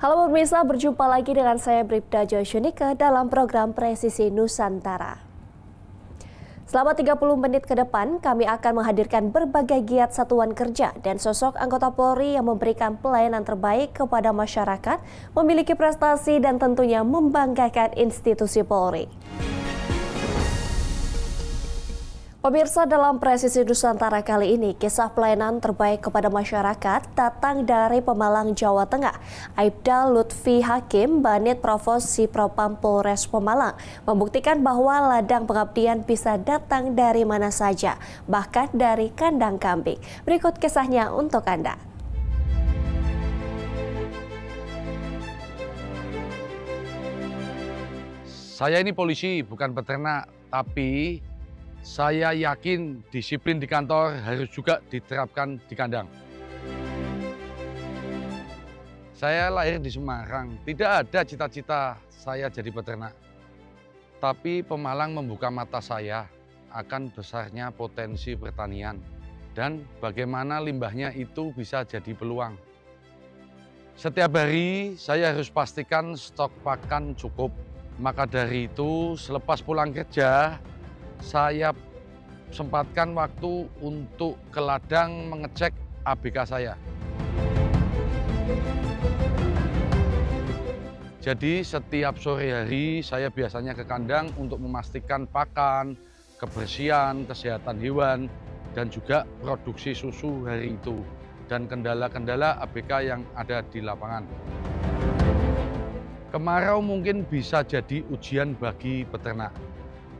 Halo pemirsa, berjumpa lagi dengan saya Bribda Joyshunika dalam program Presisi Nusantara. Selama 30 menit ke depan, kami akan menghadirkan berbagai giat satuan kerja dan sosok anggota Polri yang memberikan pelayanan terbaik kepada masyarakat, memiliki prestasi dan tentunya membanggakan institusi Polri. Pemirsa, dalam Presisi Nusantara kali ini, kisah pelayanan terbaik kepada masyarakat datang dari Pemalang, Jawa Tengah. Aibda Lutfi Hakim, Banit Provos Sipropam Polres Pemalang, membuktikan bahwa ladang pengabdian bisa datang dari mana saja, bahkan dari kandang kambing. Berikut kisahnya untuk Anda. Saya ini polisi, bukan peternak, tapi saya yakin disiplin di kantor harus juga diterapkan di kandang. Saya lahir di Semarang, tidak ada cita-cita saya jadi peternak. Tapi Pemalang membuka mata saya akan besarnya potensi pertanian dan bagaimana limbahnya itu bisa jadi peluang. Setiap hari saya harus pastikan stok pakan cukup. Maka dari itu selepas pulang kerja, saya sempatkan waktu untuk ke ladang mengecek ABK saya. Jadi setiap sore hari saya biasanya ke kandang untuk memastikan pakan, kebersihan, kesehatan hewan, dan juga produksi susu hari itu. Dan kendala-kendala ABK yang ada di lapangan. Kemarau mungkin bisa jadi ujian bagi peternak.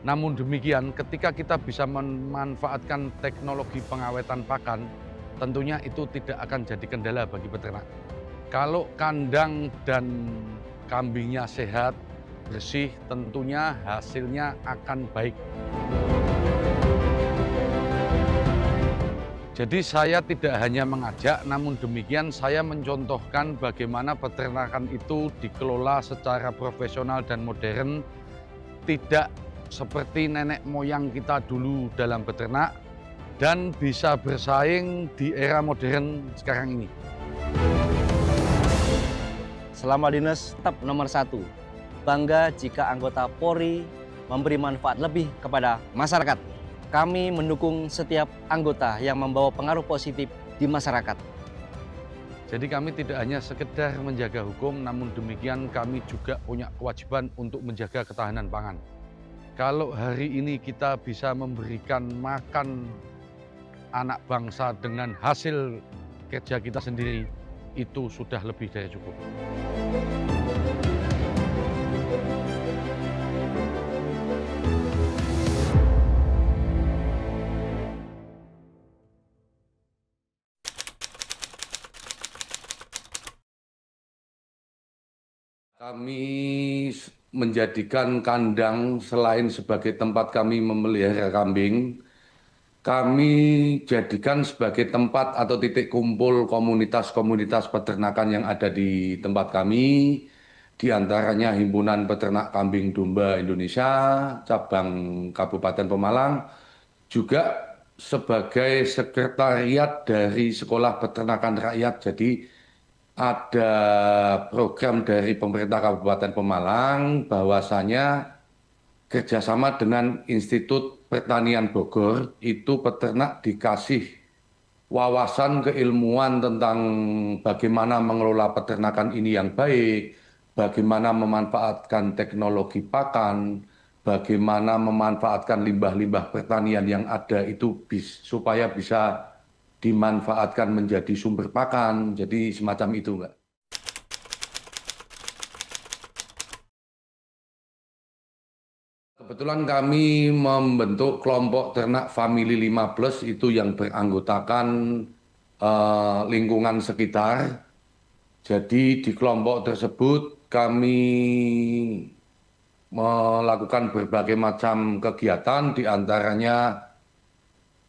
Namun demikian, ketika kita bisa memanfaatkan teknologi pengawetan pakan, tentunya itu tidak akan jadi kendala bagi peternak. Kalau kandang dan kambingnya sehat, bersih, tentunya hasilnya akan baik. Jadi saya tidak hanya mengajak, namun demikian saya mencontohkan bagaimana peternakan itu dikelola secara profesional dan modern, tidak seperti nenek moyang kita dulu dalam beternak dan bisa bersaing di era modern sekarang ini. Selama dinas tetap nomor 1. Bangga jika anggota Polri memberi manfaat lebih kepada masyarakat. Kami mendukung setiap anggota yang membawa pengaruh positif di masyarakat. Jadi kami tidak hanya sekedar menjaga hukum, namun demikian kami juga punya kewajiban untuk menjaga ketahanan pangan. Kalau hari ini kita bisa memberikan makan anak bangsa dengan hasil kerja kita sendiri, itu sudah lebih dari cukup. Kami menjadikan kandang selain sebagai tempat kami memelihara kambing, kami jadikan sebagai tempat atau titik kumpul komunitas-komunitas peternakan yang ada di tempat kami, di antaranya Himpunan Peternak Kambing Domba Indonesia, cabang Kabupaten Pemalang, juga sebagai sekretariat dari Sekolah Peternakan Rakyat. Jadi ada program dari pemerintah Kabupaten Pemalang bahwasanya kerjasama dengan Institut Pertanian Bogor itu peternak dikasih wawasan keilmuan tentang bagaimana mengelola peternakan ini yang baik, bagaimana memanfaatkan teknologi pakan, bagaimana memanfaatkan limbah-limbah pertanian yang ada itu supaya bisa dimanfaatkan menjadi sumber pakan, jadi semacam itu, Mbak. Kebetulan kami membentuk kelompok ternak Family 5+ itu yang beranggotakan lingkungan sekitar. Jadi di kelompok tersebut kami melakukan berbagai macam kegiatan, diantaranya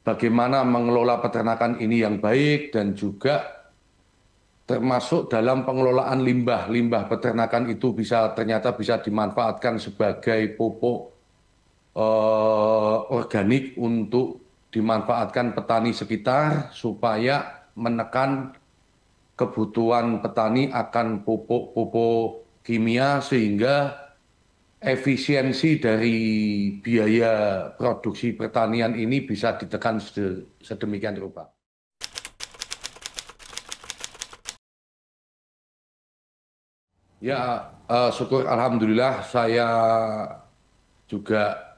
bagaimana mengelola peternakan ini yang baik dan juga termasuk dalam pengelolaan limbah peternakan itu ternyata bisa dimanfaatkan sebagai pupuk organik untuk dimanfaatkan petani sekitar supaya menekan kebutuhan petani akan pupuk-pupuk kimia sehingga efisiensi dari biaya produksi pertanian ini bisa ditekan sedemikian rupa. Ya, syukur alhamdulillah saya juga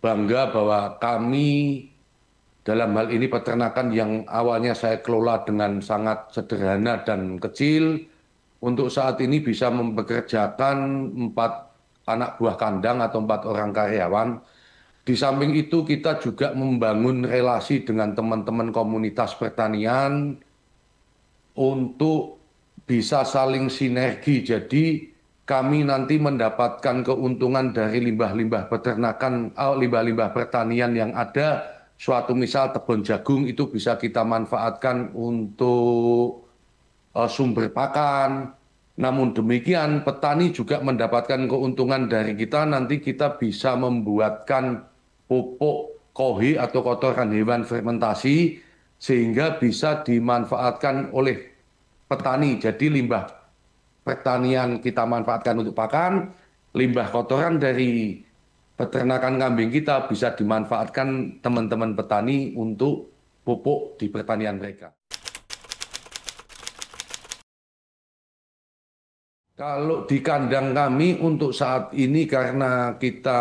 bangga bahwa kami dalam hal ini peternakan yang awalnya saya kelola dengan sangat sederhana dan kecil, untuk saat ini bisa mempekerjakan 4 anak buah kandang atau 4 orang karyawan. Di samping itu kita juga membangun relasi dengan teman-teman komunitas pertanian untuk bisa saling sinergi. Jadi kami nanti mendapatkan keuntungan dari limbah-limbah peternakan, limbah-limbah pertanian yang ada. Suatu misal tebon jagung itu bisa kita manfaatkan untuk sumber pakan. Namun demikian petani juga mendapatkan keuntungan dari kita, nanti kita bisa membuatkan pupuk kohi atau kotoran hewan fermentasi sehingga bisa dimanfaatkan oleh petani. Jadi limbah pertanian kita manfaatkan untuk pakan, limbah kotoran dari peternakan kambing kita bisa dimanfaatkan teman-teman petani untuk pupuk di pertanian mereka. Kalau di kandang kami untuk saat ini karena kita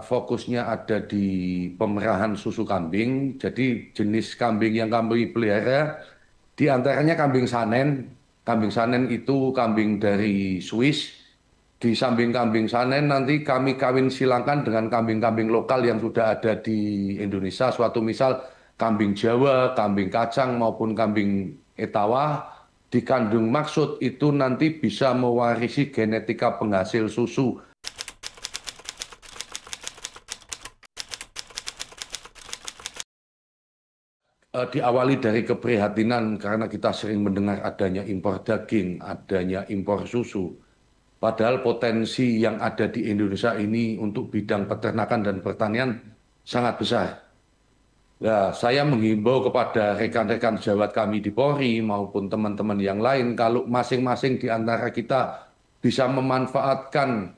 fokusnya ada di pemerahan susu kambing, jadi jenis kambing yang kami pelihara di antaranya kambing sanen. Kambing sanen itu kambing dari Swiss. Di samping kambing sanen nanti kami kawin silangkan dengan kambing-kambing lokal yang sudah ada di Indonesia. Suatu misal kambing Jawa, kambing kacang maupun kambing Etawa. Dikandung maksud itu nanti bisa mewarisi genetika penghasil susu. Diawali dari keprihatinan karena kita sering mendengar adanya impor daging, adanya impor susu. Padahal potensi yang ada di Indonesia ini untuk bidang peternakan dan pertanian sangat besar. Nah, saya menghimbau kepada rekan-rekan sejawat kami di Polri maupun teman-teman yang lain, kalau masing-masing di antara kita bisa memanfaatkan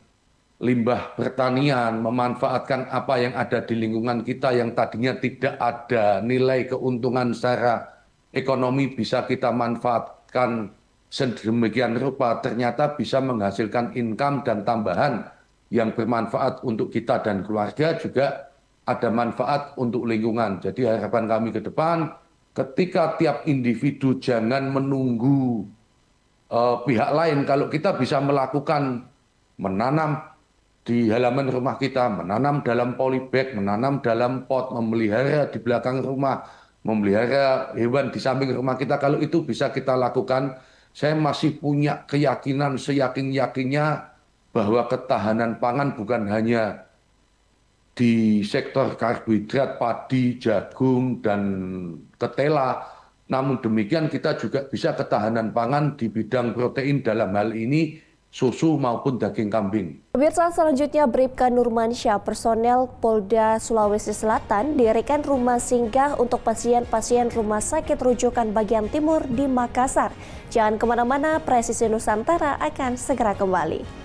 limbah pertanian, memanfaatkan apa yang ada di lingkungan kita yang tadinya tidak ada nilai keuntungan secara ekonomi, bisa kita manfaatkan sedemikian rupa, ternyata bisa menghasilkan income dan tambahan yang bermanfaat untuk kita dan keluarga, juga ada manfaat untuk lingkungan. Jadi harapan kami ke depan, ketika tiap individu jangan menunggu pihak lain. Kalau kita bisa melakukan menanam di halaman rumah kita, menanam dalam polybag, menanam dalam pot, memelihara di belakang rumah, memelihara hewan di samping rumah kita, kalau itu bisa kita lakukan, saya masih punya keyakinan seyakin-yakinnya bahwa ketahanan pangan bukan hanya di sektor karbohidrat, padi, jagung, dan ketela. Namun demikian kita juga bisa ketahanan pangan di bidang protein, dalam hal ini susu maupun daging kambing. Pemirsa, selanjutnya Bribka Nurmansyah, personel Polda Sulawesi Selatan, dirikan rumah singgah untuk pasien-pasien Rumah Sakit Rujukan Bagian Timur di Makassar. Jangan kemana-mana, Presisi Nusantara akan segera kembali.